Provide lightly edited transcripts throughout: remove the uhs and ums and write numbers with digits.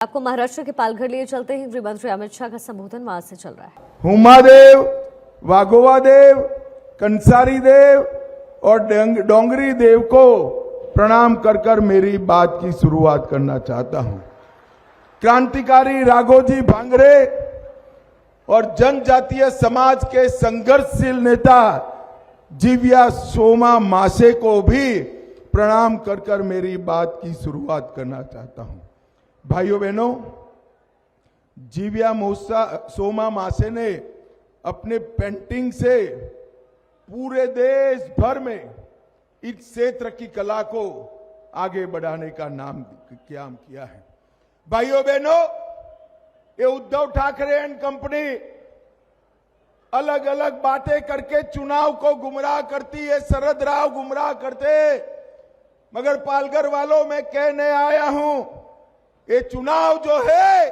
आपको महाराष्ट्र के पालघर लिए चलते हैं। गृह मंत्री अमित शाह का संबोधन वहां से चल रहा है। हुमादेव, वाघोवा देव, कंसारी देव और डोंगरी देव को प्रणाम कर कर मेरी बात की शुरुआत करना चाहता हूं। क्रांतिकारी राघोजी भांगरे और जनजातीय समाज के संघर्षशील नेता जीव्या सोमा मासे को भी प्रणाम कर कर मेरी बात की शुरुआत करना चाहता हूं। भाइयों बहनों, जीव्या सोमा मासे ने अपने पेंटिंग से पूरे देश भर में इस क्षेत्र की कला को आगे बढ़ाने का काम किया है। भाइयों बहनों, ये उद्धव ठाकरे एंड कंपनी अलग अलग बातें करके चुनाव को गुमराह करती है, शरद राव गुमराह करते, मगर पालघर वालों में कहने आया हूं, ये चुनाव जो है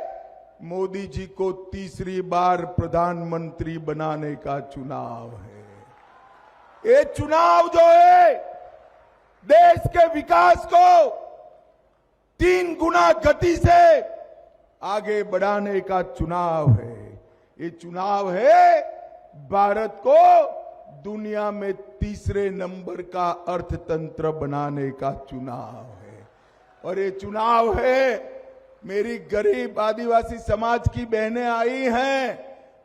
मोदी जी को तीसरी बार प्रधानमंत्री बनाने का चुनाव है। ये चुनाव जो है देश के विकास को 3 गुना गति से आगे बढ़ाने का चुनाव है। ये चुनाव है भारत को दुनिया में तीसरे नंबर का अर्थतंत्र बनाने का चुनाव है। और ये चुनाव है, मेरी गरीब आदिवासी समाज की बहनें आई हैं,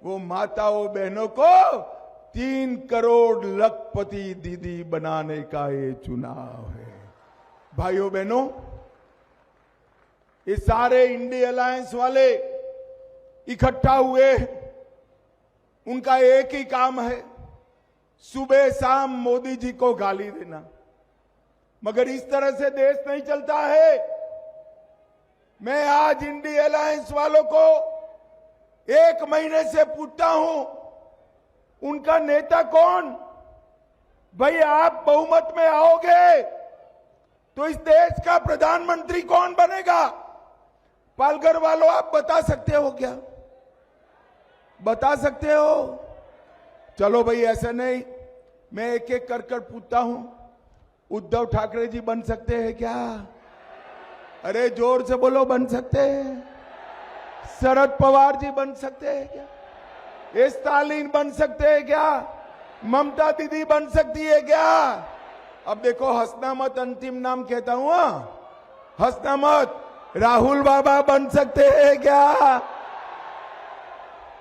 वो माताओं बहनों को 3 करोड़ लखपति दीदी बनाने का ये चुनाव है। भाइयों बहनों, ये सारे इंडिया अलायंस वाले इकट्ठा हुए, उनका एक ही काम है, सुबह शाम मोदी जी को गाली देना। मगर इस तरह से देश नहीं चलता है। मैं आज इंडिया अलायंस वालों को 1 महीने से पूछता हूं, उनका नेता कौन? भाई आप बहुमत में आओगे तो इस देश का प्रधानमंत्री कौन बनेगा? पालघर वालों, आप बता सकते हो क्या? बता सकते हो? चलो भाई, ऐसा नहीं, मैं एक एक कर कर पूछता हूं। उद्धव ठाकरे जी बन सकते हैं क्या? अरे जोर से बोलो, बन सकते हैं? शरद पवार जी बन सकते हैं क्या? स्टालिन बन सकते हैं क्या? ममता दीदी बन सकती है क्या? अब देखो, हंसना मत, अंतिम नाम कहता हूं, हंसना मत। राहुल बाबा बन सकते हैं क्या?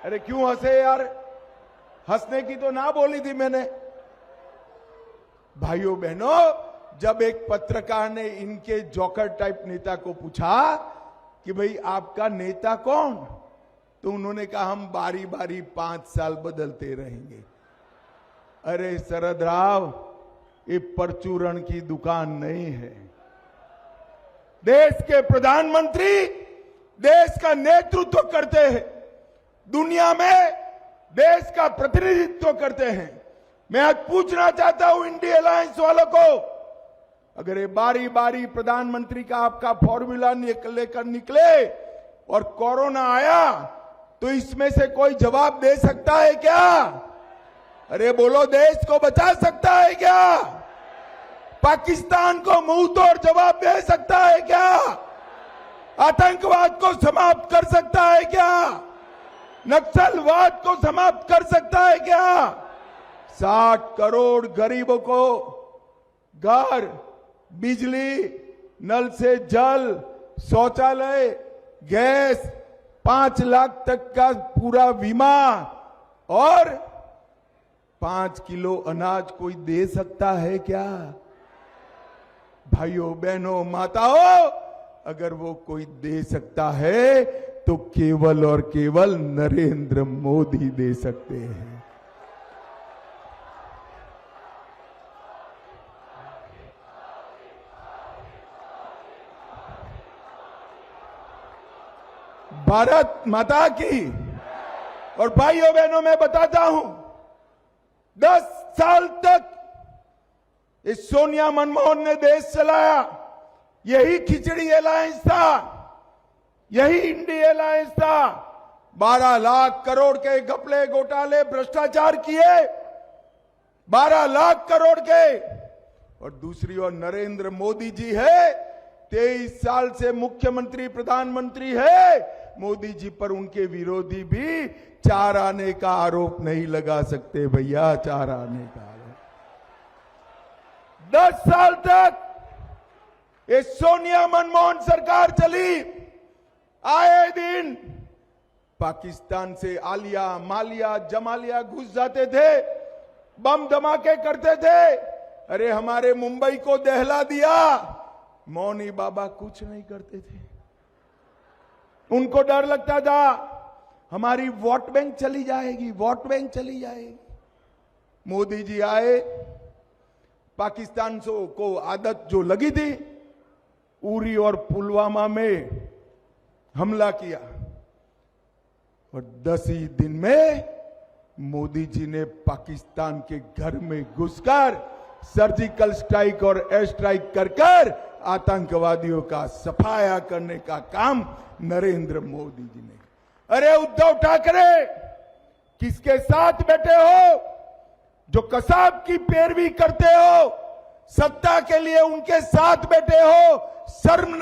अरे क्यों हंसे यार? हंसने की तो ना बोली थी मैंने। भाइयों बहनों, जब एक पत्रकार ने इनके जोकर टाइप नेता को पूछा कि भाई आपका नेता कौन, तो उन्होंने कहा हम बारी बारी 5 साल बदलते रहेंगे। अरे शरद राव, ये परचूरण की दुकान नहीं है। देश के प्रधानमंत्री देश का नेतृत्व करते हैं, दुनिया में देश का प्रतिनिधित्व करते हैं। मैं आज पूछना चाहता हूं इंडिया अलायंस वालों को, अगर ये बारी बारी प्रधानमंत्री का आपका फॉर्मूला लेकर निकले और कोरोना आया तो इसमें से कोई जवाब दे सकता है क्या? अरे बोलो, देश को बचा सकता है क्या? पाकिस्तान को मुंह तोड़ जवाब दे सकता है क्या? आतंकवाद को समाप्त कर सकता है क्या? नक्सलवाद को समाप्त कर सकता है क्या? 60 करोड़ गरीबों को घर, बिजली, नल से जल, शौचालय, गैस, 5 लाख तक का पूरा बीमा और 5 किलो अनाज कोई दे सकता है क्या? भाइयों बहनों, माताओं, अगर वो कोई दे सकता है तो केवल और केवल नरेंद्र मोदी दे सकते हैं। भारत माता की। और भाइयों बहनों, मैं बताता हूं, 10 साल तक इस सोनिया मनमोहन ने देश चलाया। यही खिचड़ी अलायंस था, यही इंडिया अलायंस था। 12 लाख करोड़ के घपले, घोटाले, भ्रष्टाचार किए, 12 लाख करोड़ के। और दूसरी ओर नरेंद्र मोदी जी है, 23 साल से मुख्यमंत्री प्रधानमंत्री है, मोदी जी पर उनके विरोधी भी 4 आने का आरोप नहीं लगा सकते भैया, 4 आने का आरोप। 10 साल तक ये सोनिया मनमोहन सरकार चली, आए दिन पाकिस्तान से आलिया मालिया जमालिया घुस जाते थे, बम धमाके करते थे। अरे हमारे मुंबई को दहला दिया, मौनी बाबा कुछ नहीं करते थे। उनको डर लगता था हमारी वोट बैंक चली जाएगी, वोट बैंक चली जाएगी। मोदी जी आए, पाकिस्तान को आदत जो लगी थी, उरी और पुलवामा में हमला किया और 10 ही दिन में मोदी जी ने पाकिस्तान के घर में घुसकर सर्जिकल स्ट्राइक और एयर स्ट्राइक कर आतंकवादियों का सफाया करने का काम नरेंद्र मोदी जी ने। अरे उद्धव ठाकरे किसके साथ बैठे हो? जो कसाब की पैरवी करते हो, सत्ता के लिए उनके साथ बैठे हो। शर्म